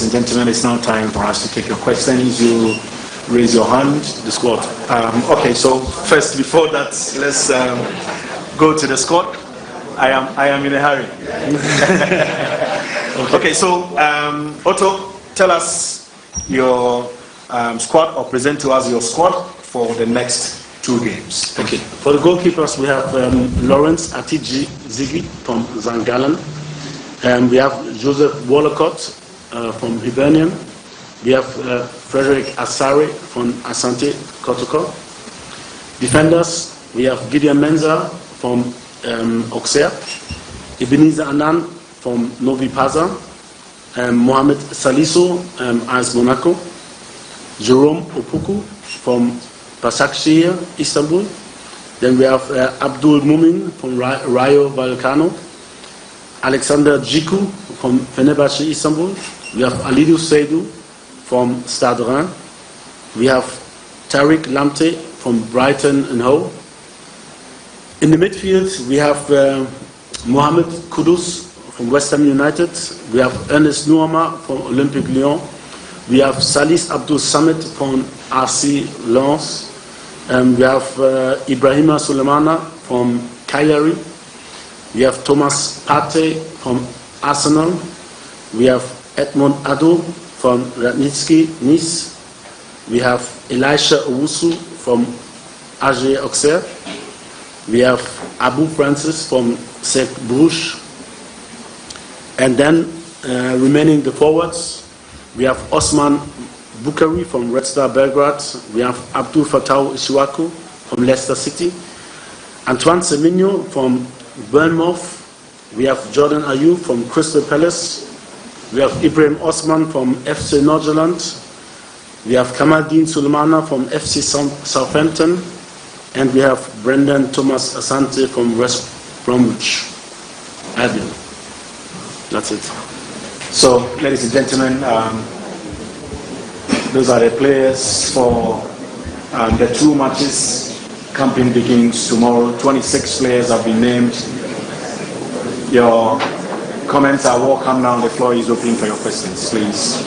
and gentlemen, it's now time for us to take your questions. You raise your hand. The squad. Okay, so first, before that, let's go to the squad. I am in a hurry. Okay, so Otto, tell us your squad, or present to us your squad for the next 2 games. Okay. For the goalkeepers, we have Lawrence Atiji Ziggy from St. Gallen. We have Joseph Wallacott from Hibernian. We have Frederick Asari from Asante Kotoko. Defenders, we have Gideon Menza from Auxerre, Ebenezer Annan from Novi Pazar, Mohamed Salisu, AS Monaco, Jerome Opoku from Başakşehir, Istanbul. Then we have Abdul Mumin from Rayo Vallecano, Alexander Djikou from Fenerbahce, Istanbul. We have Alidou Seydou from Stade Rennes. We have Tariq Lamte from Brighton and Hove. In the midfield, we have Mohamed Kudus from West Ham United. We have Ernest Nouama from Olympique Lyon. We have Salis Abdul Samit from RC Lens. We have Ibrahima Sulemana from Cagliari. We have Thomas Partey from Arsenal. We have Edmond Addo from Radnitsky Nice. We have Elisha Owusu from AG Auxerre. We have Abu Francis from Cercle Bruges. And then remaining the forwards, we have Osman Bukhari from Red Star Belgrade. We have Abdul Fattah Ishiwaku from Leicester City. Antoine Semenyo from Bournemouth. We have Jordan Ayew from Crystal Palace. We have Ibrahim Osman from FC Nordsjælland. We have Kamaldeen Sulemana from FC Southampton. And we have Brendan Thomas Asante from West Bromwich Albion. That's it. So, ladies and gentlemen, those are the players for the 2 matches. Campaign begins tomorrow. 26 players have been named. Your comments are welcome now. The floor is open for your questions, please.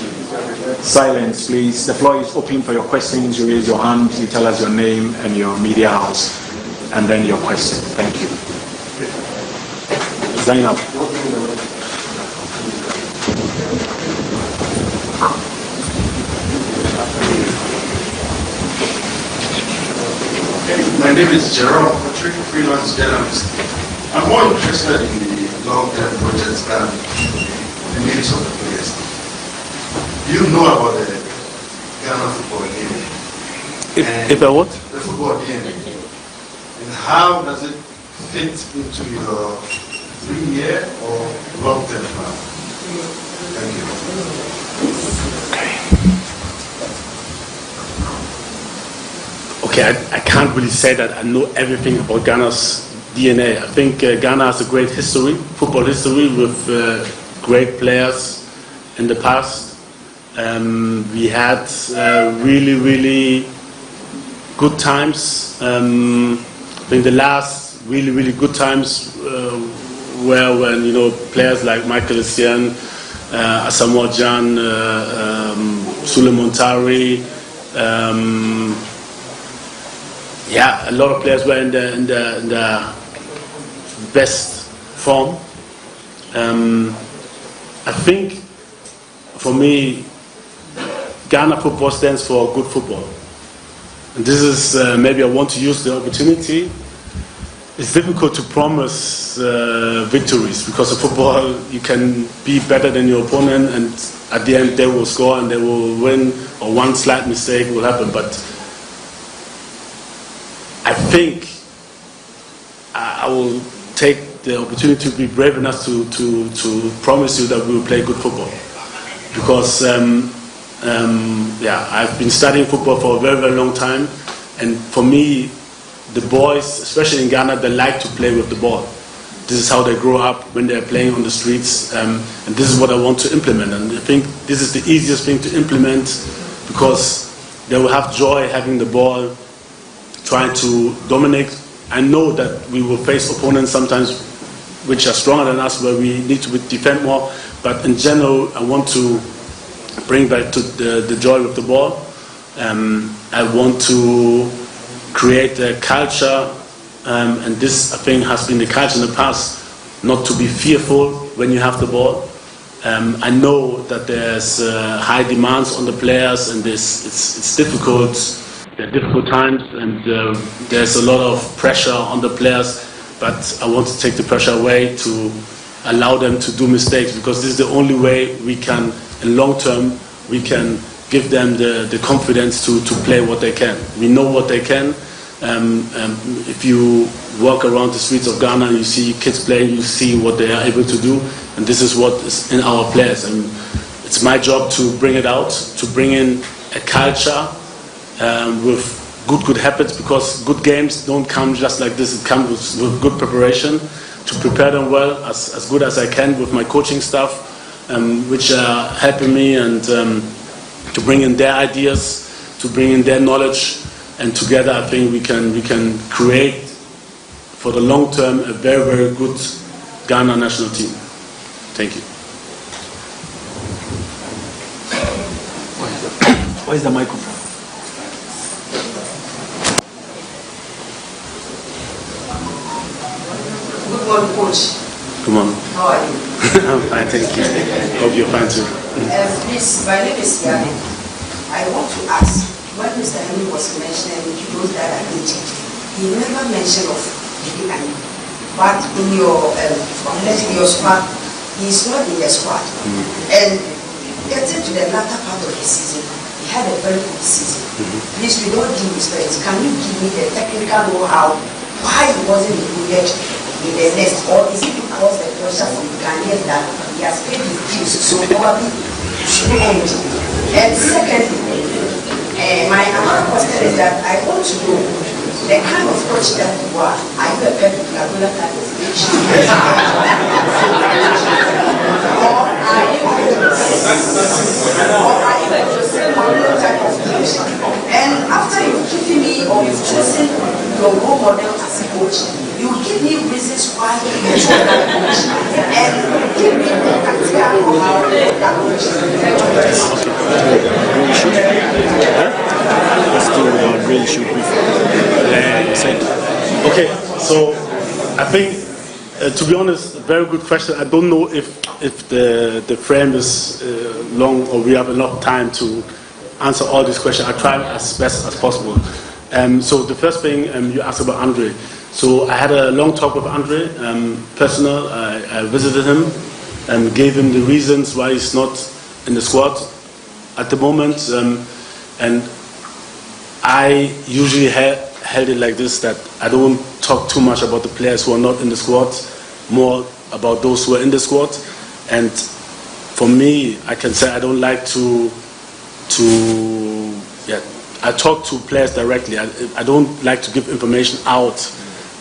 Silence, please. The floor is open for your questions. You raise your hand, you tell us your name and your media house, and then your question. Thank you. Zainab. My name is Jerome Patrick, freelance journalist. I'm more interested in the long-term projects than the needs of the players. You know about the Ghana football game. If I what? The football game. And how does it fit into your 3-year or long-term plan? Thank you. Okay, I can't really say that I know everything about Ghana's DNA. I think Ghana has a great history, football history, with great players in the past. We had really, really good times. I think the last really, really good times were when, players like Michael Essien, Asamoah Gyan, Suleiman Tari, a lot of players were in the best form. I think, for me, Ghana football stands for good football. And this is, maybe I want to use the opportunity. It's difficult to promise victories, because in football you can be better than your opponent, and at the end they will score and they will win, or one slight mistake will happen. But I think I will take the opportunity to be brave enough to promise you that we will play good football, because I've been studying football for a very, very long time, and for me, the boys, especially in Ghana, they like to play with the ball. This is how they grow up when they're playing on the streets, and this is what I want to implement. And I think this is the easiest thing to implement, because they will have joy having the ball, trying to dominate. I know that we will face opponents sometimes which are stronger than us, where we need to defend more. But in general, I want to bring back to the joy of the ball. I want to create a culture, and this I think has been the culture in the past, not to be fearful when you have the ball. I know that there's high demands on the players, and it's difficult. There are difficult times, and there's a lot of pressure on the players. But I want to take the pressure away to allow them to do mistakes, because this is the only way we can, in long term, we can give them the confidence to play what they can. We know what they can. If you walk around the streets of Ghana and you see kids playing, you see what they are able to do, and this is what is in our players. And it's my job to bring it out, to bring in a culture with good habits, because good games don't come just like this. It comes with good preparation, to prepare them well, as good as I can with my coaching staff, which are helping me, and to bring in their ideas, to bring in their knowledge, and together I think we can create for the long term a very, very good Ghana national team. Thank you. Where's the microphone? Good morning, Coach. Good morning. How are you? I'm fine, thank you. Hope you're fine too. Please, my name is Yami. I want to ask, when Mr. Henry was mentioning those that are aging, he never mentioned of Odoi. But in your squad, he's not in the squad. And getting to the latter part of the season, he had a very good season. Please, we don't give respect. Can you give me the technical know-how why he wasn't included in the list? Or is it because the pressure from the Ghanaians that he has paid his dues, so probably shouldn't end? And secondly, my another question is that I want to know the kind of coach that you are. Are you a Pep Guardiola type of coach? Or are you a Jose Mourinho type of coach? And after you've given me, or you've chosen your role model as a coach, you give me reasons why you chose that coach, and give me the practical or how that coach is. Let's do a real shoot Okay, so I think, to be honest, a very good question. I don't know if the frame is long or we have enough time to answer all these questions. I try as best as possible. So the first thing you asked about Andre. So I had a long talk with Andre, personal. I visited him and gave him the reasons why he's not in the squad at the moment. And I usually held it like this, that I don't talk too much about the players who are not in the squad, more about those who are in the squad. And for me, I can say I don't like to I talk to players directly. I don't like to give information out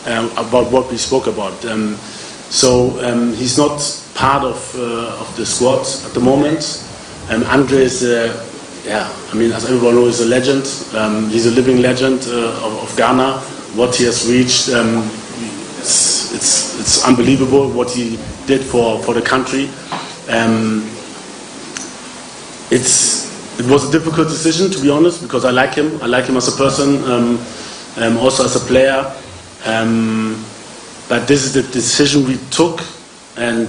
about what we spoke about. So he's not part of the squad at the moment. Andre is, I mean, as everyone knows, he's a legend. He's a living legend of Ghana. What he has reached, it's unbelievable what he did for the country. It was a difficult decision, to be honest, because I like him. I like him as a person, also as a player. But this is the decision we took, and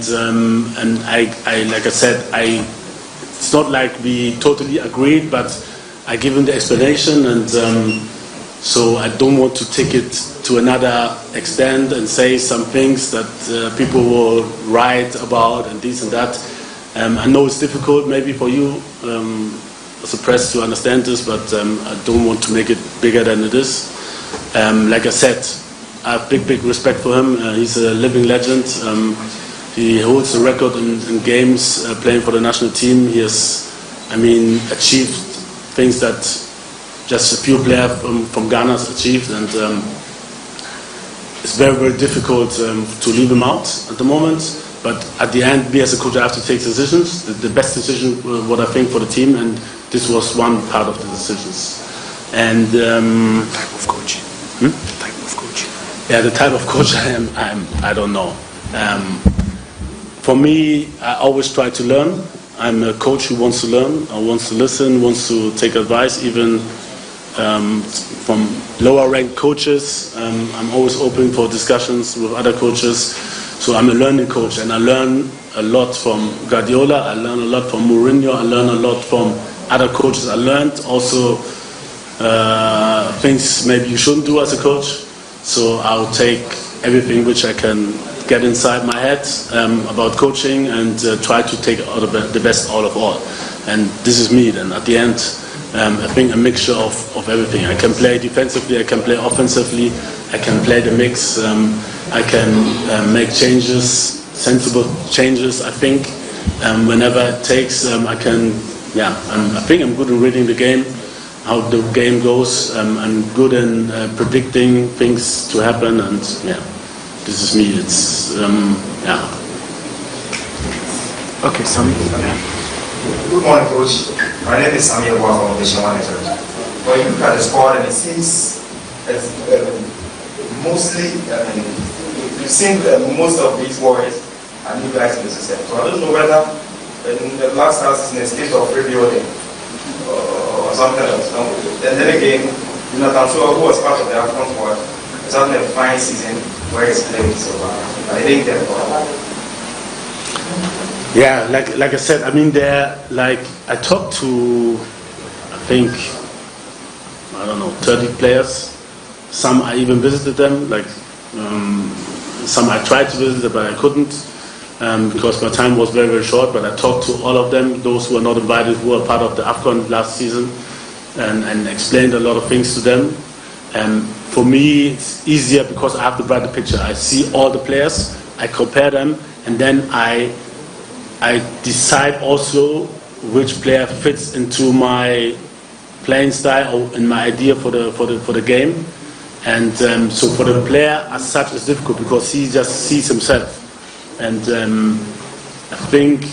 I like I said, it's not like we totally agreed, but I give him the explanation, and so I don't want to take it to another extent and say some things that people will write about and this and that. I know it's difficult maybe for you as a press to understand this, but I don't want to make it bigger than it is. Like I said, I have big respect for him. He's a living legend. He holds the record in games playing for the national team. He has, achieved things that just a few players from Ghana has achieved, and it's very difficult to leave him out at the moment. But at the end, me as a coach, I have to take decisions. The best decision, what I think for the team, and this was one part of the decisions. And type of coach. The type of coach. Yeah, the type of coach I don't know. For me, I always try to learn. I'm a coach who wants to learn, wants to listen, wants to take advice, even from lower ranked coaches. I'm always open for discussions with other coaches. So I'm a learning coach, and I learn a lot from Guardiola, I learn a lot from Mourinho, I learn a lot from other coaches. I learned also things maybe you shouldn't do as a coach. So I'll take everything which I can get inside my head about coaching and try to take out of the best out of all. And this is me then. At the end, I think a mixture of everything. I can play defensively, I can play offensively, I can play the mix, I can make changes, sensible changes, I think. Whenever it takes, I think I'm good in reading the game, how the game goes. I'm good in predicting things to happen, and this is me. It's Okay, Sammy. Good morning, Coach. My name is Sammy from Nationality. When you look at the squad, and it seems it's mostly, you've seen most of these boys are new guys in the system. So I don't know whether in the last house is in a state of rebuilding or something else. And then again, Jonathan Soa, who was part of the African squad, is having a fine season where he's playing. So I think that. Yeah, like I said, I mean, I talked to, I think, 30 players. Some I even visited them, some I tried to visit, but I couldn't because my time was very, very short. But I talked to all of them, those who were not invited, who were part of the AFCON last season, and explained a lot of things to them. And for me, it's easier because I have the brighter picture. I see all the players, I compare them, and then I decide also which player fits into my playing style or in my idea for the game. And so for the player as such, it's difficult because he just sees himself. And I think,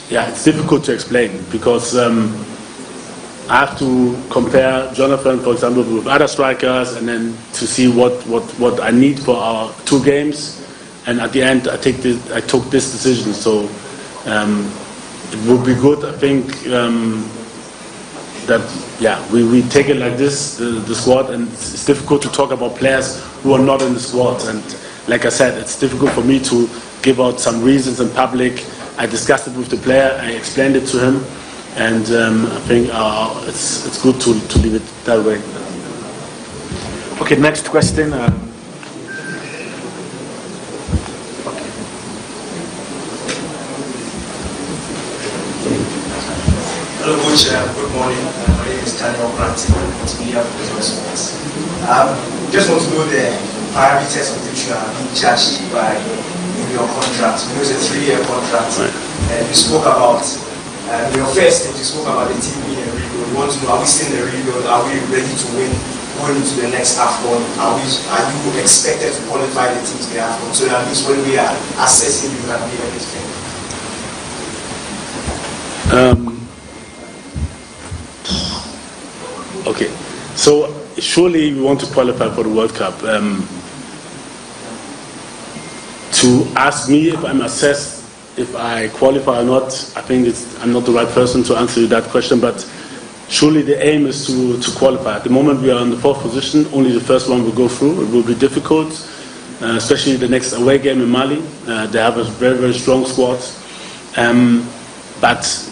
it's difficult to explain because I have to compare Jonathan, for example, with other strikers, and then to see what I need for our 2 games. And at the end, I took this decision. So it would be good, I think, that we take it like this, the squad, and it's difficult to talk about players who are not in the squad. And like I said, it's difficult for me to give out some reasons in public. I discussed it with the player, I explained it to him, and I think it's good to leave it that way. Okay, next question. Hello, Coach. Good morning. My name is Daniel Brandt. Multimedia Professional Sports. Just want to know the parameters of which you are being charged by in your contract. You know, it's a 3-year contract. And you spoke about your first thing. You spoke about the team being a rebuild. We want to know: are we still in a rebuild? Are we ready to win going into the next AFCON? Are you expected to qualify the teams in the AFCON? So at least when we are assessing, you can be anything. Okay, so surely we want to qualify for the World Cup. To ask me if I'm assessed if I qualify or not, I think I'm not the right person to answer that question, but surely the aim is to qualify. At the moment we are in the 4th position, only the first one will go through. It will be difficult, especially the next away game in Mali. They have a very, very strong squad. But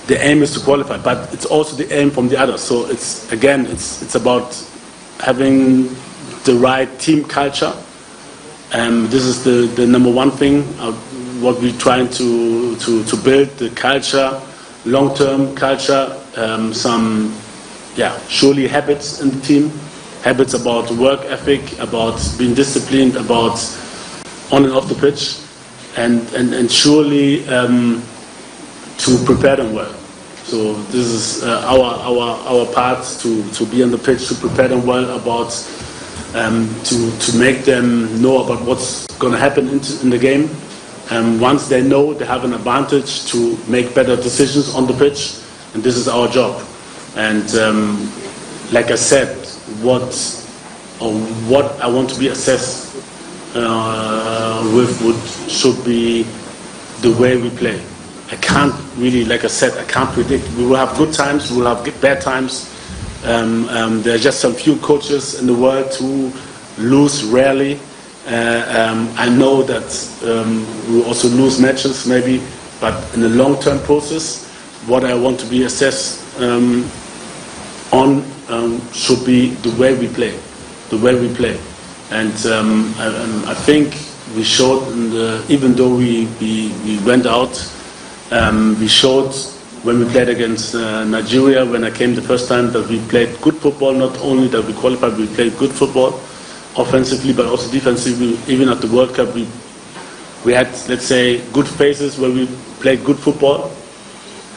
the aim is to qualify, but it's also the aim from the others. So it's about having the right team culture. This is the number one thing. What we're trying to build, the culture, long-term culture. Surely habits in the team, habits about work ethic, about being disciplined, about on and off the pitch, and surely to prepare them well. So this is our part to be on the pitch, to prepare them well, about to make them know about what's going to happen in the game. Once they know, they have an advantage to make better decisions on the pitch, and this is our job. And like I said, what I want to be assessed should be the way we play. I can't really, like I said, I can't predict. We will have good times, we will have bad times. There are just some few coaches in the world who lose rarely. I know that we will also lose matches maybe, but in the long-term process, what I want to be assessed on should be the way we play, And I think we showed, even though we went out, we showed when we played against Nigeria, when I came the first time, that we played good football. Not only that we qualified, we played good football, offensively, but also defensively. Even at the World Cup, we had, let's say, good phases where we played good football.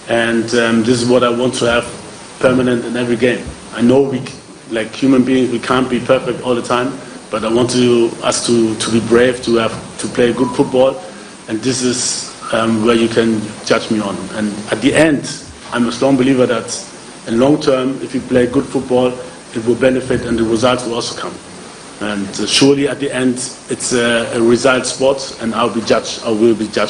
And this is what I want to have permanent in every game. I know we, like human beings, we can't be perfect all the time, but I want us to be brave, to play good football, and this is where you can judge me on. And at the end, I'm a strong believer that in long term, if you play good football, it will benefit and the results will also come. And surely at the end, it's a result sport, and I will be judged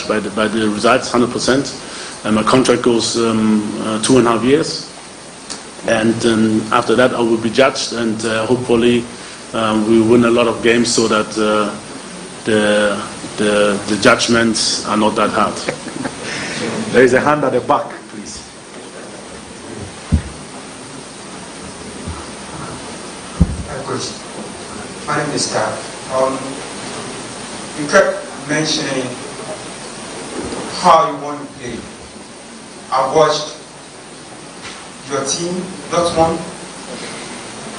by the results 100%. And my contract goes 2.5 years, and after that I will be judged, and hopefully we win a lot of games so that the judgments are not that hard. There is a hand at the back, please. Coach, my name is Star. You kept mentioning how you want to play. I watched your team, not one,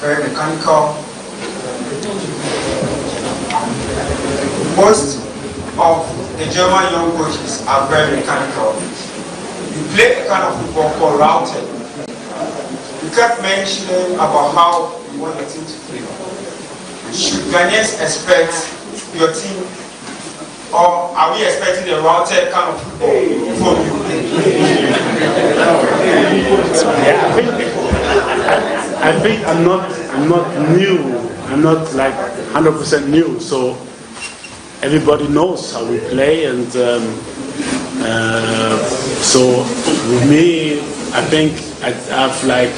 very mechanical. Most of the German young coaches are very mechanical. You play a kind of football called routed. You kept mentioning about how you want your team to play. Should Ghanaians expect your team, or are we expecting a routed kind of football from you? I think I'm not new. I'm not like 100% new. So everybody knows how we play, and so with me, I think I have like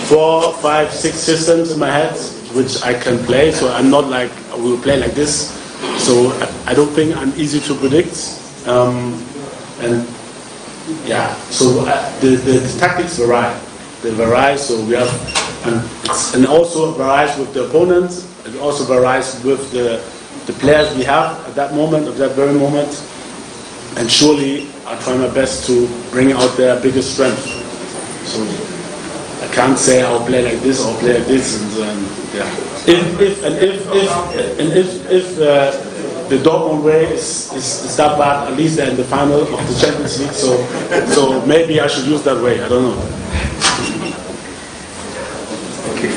4, 5, 6 systems in my head which I can play. So I'm not like I will play like this. So I don't think I'm easy to predict. And yeah, so the tactics vary. They vary. So we have, and also varies with the opponent. It also varies with the players we have at that moment, at that very moment. And surely I try my best to bring out their biggest strength. So I can't say I'll play like this or play like this, and yeah. If the Dortmund way is that bad, at least they're in the final of the Champions League. So maybe I should use that way. I don't know. Okay.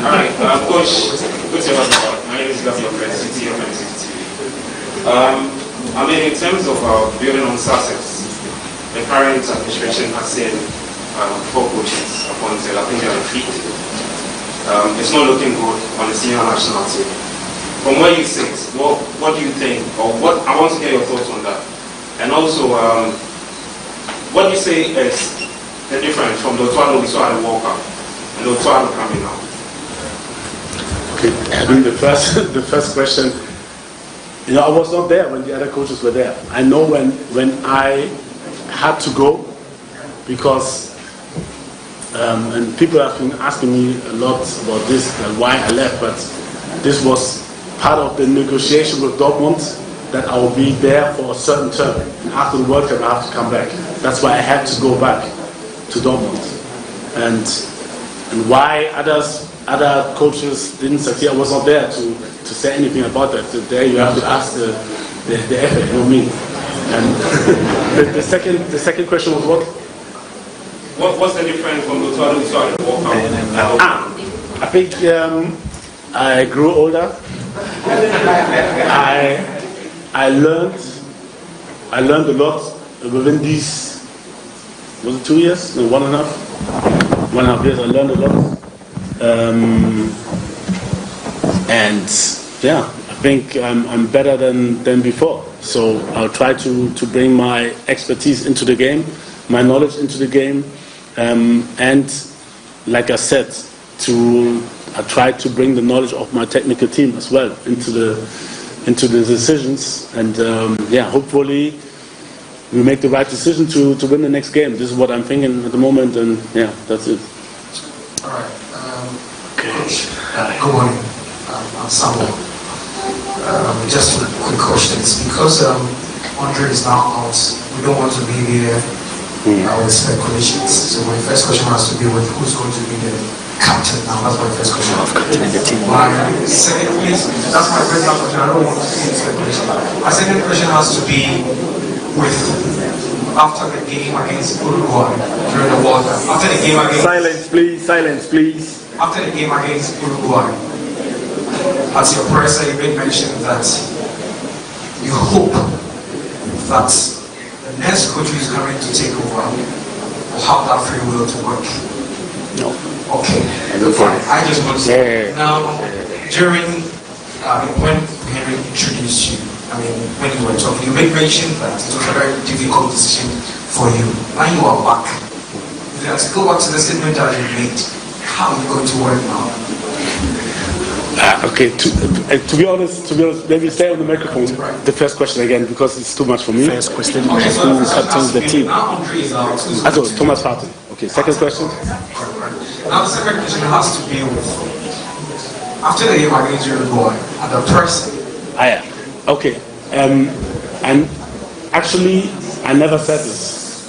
All right, Coach. Good to have you. My name is Gabriel City of MCT. I mean, in terms of building on success, the current administration has seen 4 coaches appointed. I think they are 3. It's not looking good on the senior national team. From where you sit, what do you think, or what? I want to get your thoughts on that. And also, what do you say is the difference from the Otto we saw at the World Cup and the Otto coming now? Okay, I mean the first question. You know, I was not there when the other coaches were there. I know when I had to go, because and people have been asking me a lot about this, why I left, but this was part of the negotiation with Dortmund, that I will be there for a certain term. And after the World Cup, I have to come back. That's why I had to go back to Dortmund. And why other coaches didn't succeed, I was not there to say anything about that. There you have to ask the FA, not me. And the second question was what? What's the difference from the Otto we saw at the World Cup? I think I grew older. I learned a lot within these, was it 2 years? No, 1.5. 1.5 years I learned a lot. And yeah, I think I'm better than before. So I'll try to bring my expertise into the game, my knowledge into the game, and like I said, I try to bring the knowledge of my technical team as well into the decisions, and hopefully we make the right decision to win the next game. This is what I'm thinking at the moment, and that's it. All right. Coach, good morning. I'm Samuel. Just quick questions. Because Andre is now out, we don't want to be here with speculations. So my first question has to be with who's going to be the captain now. That's my first question. My second question, that's my first question. I don't want to be in speculation. My second question has to be with after the game against Uruguay during the World Cup. After the game against Silence, please. After the game against Uruguay, as your presser, you made mention that you hope that the next coach who is coming to take over will have that free will to work. No. Okay. I just want to say now during when Henry introduced you, when you were talking, you made mention that it was a very difficult decision for you. Now you are back. Let's go back to the statement that you made. How are you going to work now? Okay, to be honest, let me stay on the microphone. The first question again, because it's too much for me. First question, Okay, so who captains the team? Now Andre is out. Addo, Thomas Partey. Okay, second question. Now the second question has to be with after the game against Uruguay and the person. Okay. And actually, I never said this.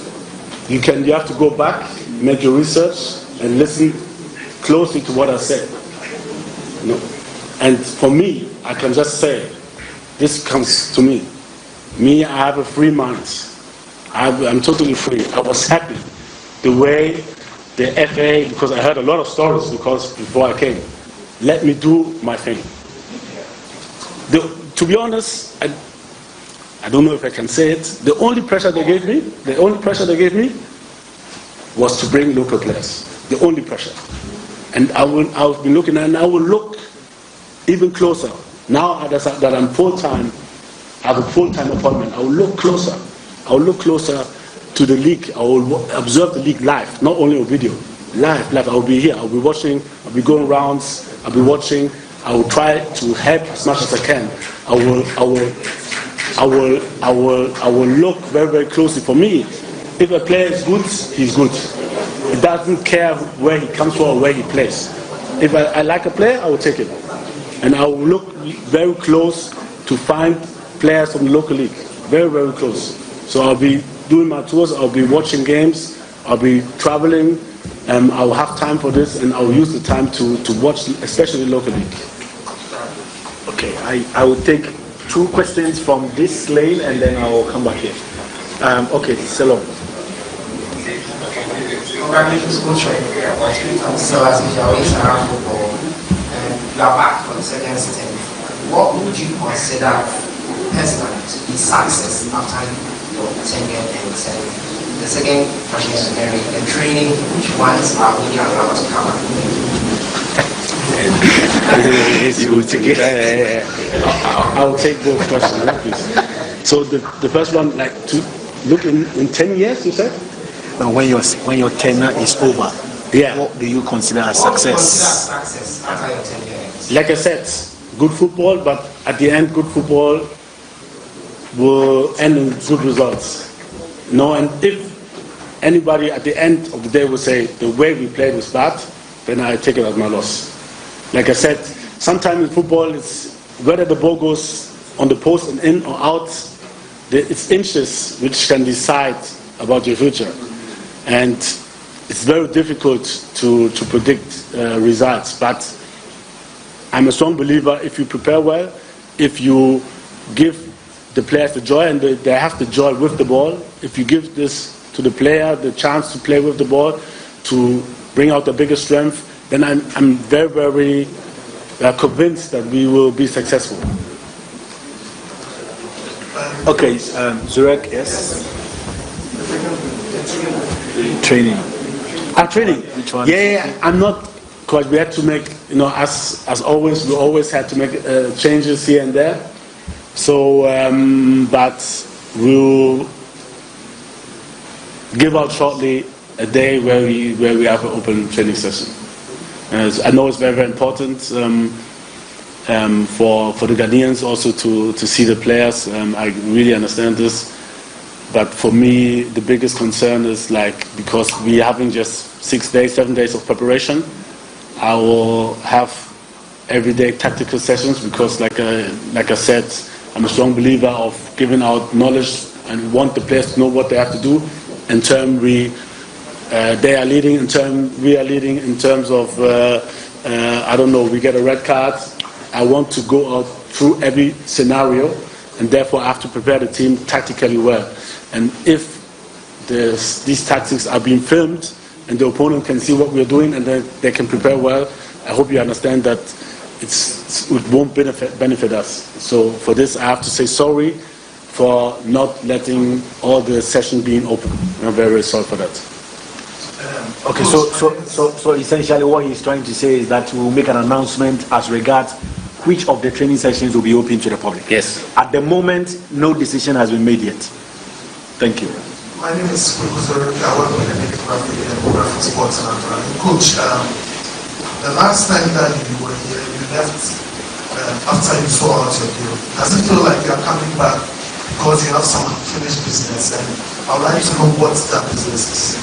You have to go back, make your research, and listen closely to what I said. No. And for me, I can just say, this comes to me. Me, I have a free mind. I'm totally free. I was happy the way the FA, because I heard a lot of stories before I came, let me do my thing. To be honest, I don't know if I can say it. The only pressure they gave me was to bring local players. The only pressure. And I'll be looking, and I will look even closer. Now that I'm full-time, I have a full-time appointment. I will look closer. I will look closer to the league. I will observe the league live, not only on video. Live. I will be here. I will be watching. I will be going rounds. I will be watching. I will try to help as much as I can. I will look very, very closely. For me, if a player is good, he's good. It doesn't care where he comes from or where he plays. If I like a player, I will take it. And I will look very close to find players from the local league. Very, very close. So I'll be doing my tours, I'll be watching games, I'll be traveling, and I'll have time for this, and I'll use the time to watch, especially the local league. Okay, I will take two questions from this lane, and then I will come back here. Okay, Selom. Congratulations, Coach. So as you always around football, you are back for the second stint. What would you consider personally to be success after your tenure and the second question is Mary, the training, which ones are we allowed to cover? I'll take both questions, please. So the first one, like to look in 10 years, you said? When your tenure is over, what do you consider a success? Success after your tenure. Like I said, good football, but at the end, good football will end in good results. No, and if anybody at the end of the day will say the way we played was bad, then I take it as my loss. Like I said, sometimes in football, it's whether the ball goes on the post and in or out, it's inches which can decide about your future. And it's very difficult to predict results. But I'm a strong believer, if you prepare well, if you give the players the joy, and they have the joy with the ball, if you give this to the player, the chance to play with the ball, to bring out the biggest strength, then I'm very, very convinced that we will be successful. Okay, Zurek, yes. Training. Training. Which one? Yeah, I'm not. Because we had to make, as always, we always had to make changes here and there. So, but we'll give out shortly a day where we have an open training session. I know it's very, very important for the Ghanaians also to see the players. I really understand this, but for me the biggest concern is because we're having just 6 days, 7 days of preparation. I will have everyday tactical sessions because, like I said, I'm a strong believer of giving out knowledge and want the players to know what they have to do. In turn, they are leading. In turn, we are leading. In terms of, I don't know, we get a red card. I want to go out through every scenario, and therefore I have to prepare the team tactically well. And if these tactics are being filmed and the opponent can see what we're doing and then they can prepare well, I hope you understand that it won't benefit us. So for this, I have to say sorry for not letting all the sessions being open. I'm very, very sorry for that. Okay, so essentially what he's trying to say is that we'll make an announcement as regards which of the training sessions will be open to the public. Yes. At the moment, no decision has been made yet. Thank you. My name is Kulkuzor. I work with the program for sports and Coach, the last time that you were here, you left after you saw out your deal. Does it feel like you're coming back because you have some unfinished business? And I would like to know what that business is.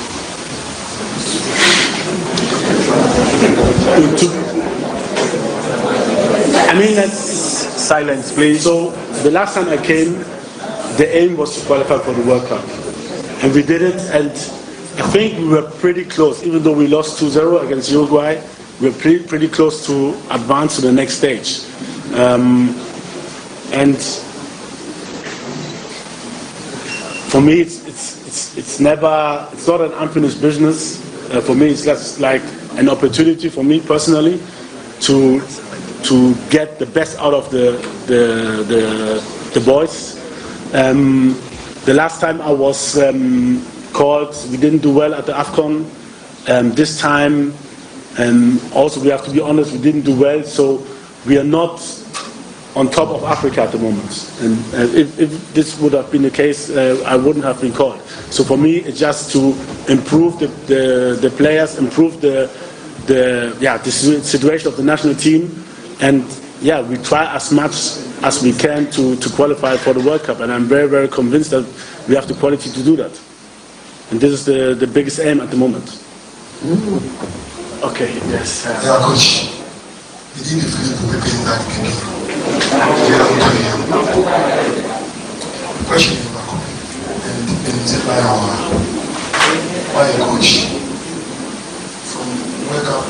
I mean, that's silence, please. So the last time I came, the aim was to qualify for the World Cup, and we did it. And I think we were pretty close, even though we lost 2-0 against Uruguay. We were pretty close to advance to the next stage. And for me, it's not an unfinished business. For me, it's just like an opportunity for me personally to get the best out of the boys. The last time I was called, we didn't do well at the AFCON. This time, also we have to be honest, we didn't do well. So we are not on top of Africa at the moment. And if this would have been the case, I wouldn't have been called. So for me, it's just to improve the players, improve the situation of the national team, and we try as much as we can to qualify for the World Cup. And I'm very, very convinced that we have the quality to do that. And this is the biggest aim at the moment. Okay, yes. Coach, did you feel the pain that you question is back up. And it's by a coach from World Cup,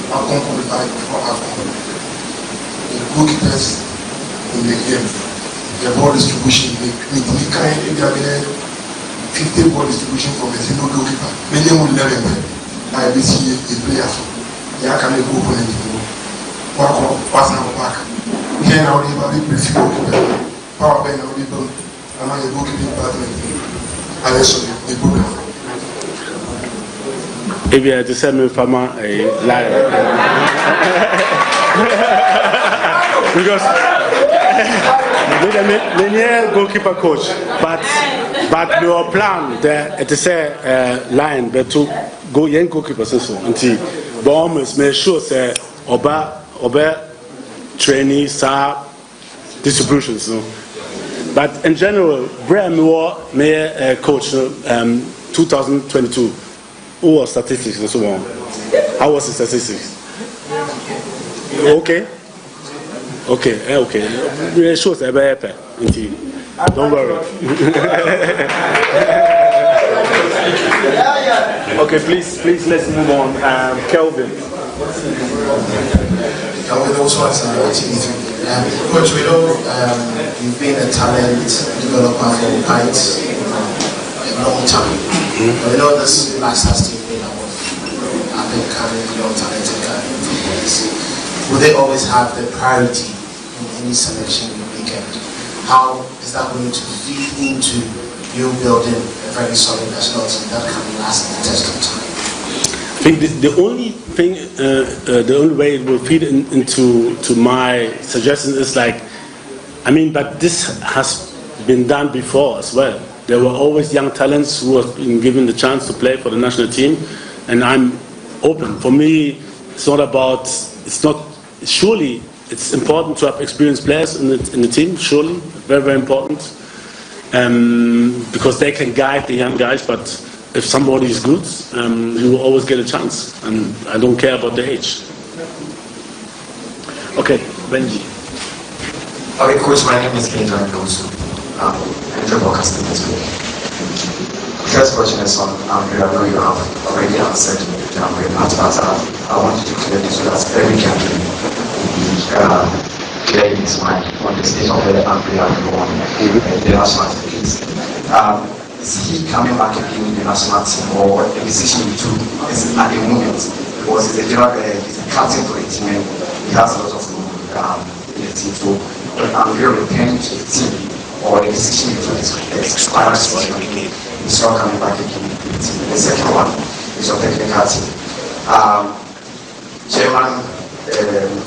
before AFCON. The goalkeepers in the game, the ball distribution, we kind of 50 ball distribution from a single goalkeeper. Many will never I will see a player. Yeah, can I go for it? Walk on, pass now back. Here now, they have a big goalkeeper. Power play now, they don't. I'm a goalkeeping department. And that's the problem. If you had to send me from a liar. Because the goalkeeper coach, but your plan there to say line, but to go young goalkeeper so until bombers make sure say oba training distributions. So. But in general, Brian Moore may coach 2022. Who was statistics and so on? How was the statistics? Okay. It shows a better. Don't worry. Okay, please, let's move on. Kelvin. Kelvin also has an activity. Coach, we know you've been a talent developer for quite a long time. But we know this last has still been about up-and-coming, young talented footballers. Will they always have the priority in any selection weekend? How is that going to feed into you building a very solid nationality that can last the test of time? I think the only way it will feed into my suggestion is like I mean, but this has been done before as well. There were always young talents who have been given the chance to play for the national team, and I'm open. For me, it's not about, surely it's important to have experienced players in the team, surely, very, very important, because they can guide the young guys, but if somebody is good, you will always get a chance, and I don't care about the age. Okay, Benji. Okay, Coach, my name is Benjamin Dosu. I enjoy broadcasting as well. First question is on, I know you have already answered the part, but I wanted to clear this so that every campaign will be clear in his mind on the state of the Umbrella on the national team. Is he coming back again in the national team, or a decision you took is at the moment? Because he's a captain for the team and he has a lot of in the team. So I'm here returning to the team, or the decision you took is expired. He's not coming back again in the team. The second one is your technical team. Chairman,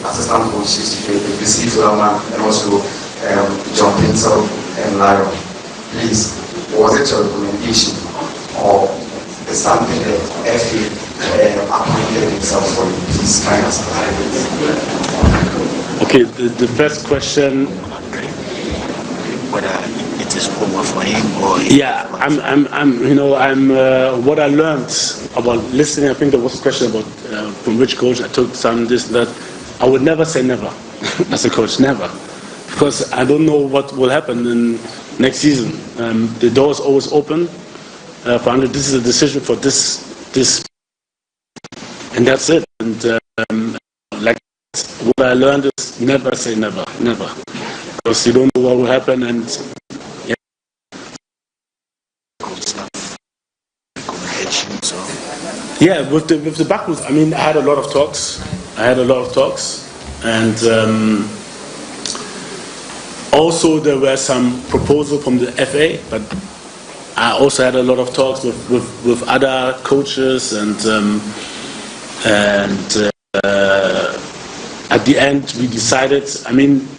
assistant coaches, the Steve Lama, and also John Pinto and Lion. Please, was it your recommendation or is something that FA appointed himself for you? Please kind of Okay, the first question. Whether it is over for him or yeah, what I learned about listening. I think there was a question about from which coach I took some this that. I would never say never as a coach, never, because I don't know what will happen in next season. The door is always open. This is a decision for this, and that's it. And like what I learned is never say never, because you don't know what will happen. And yeah, with the backwards. I mean, I had a lot of talks, and also there were some proposals from the FA, but I also had a lot of talks with other coaches, and at the end we decided. I mean,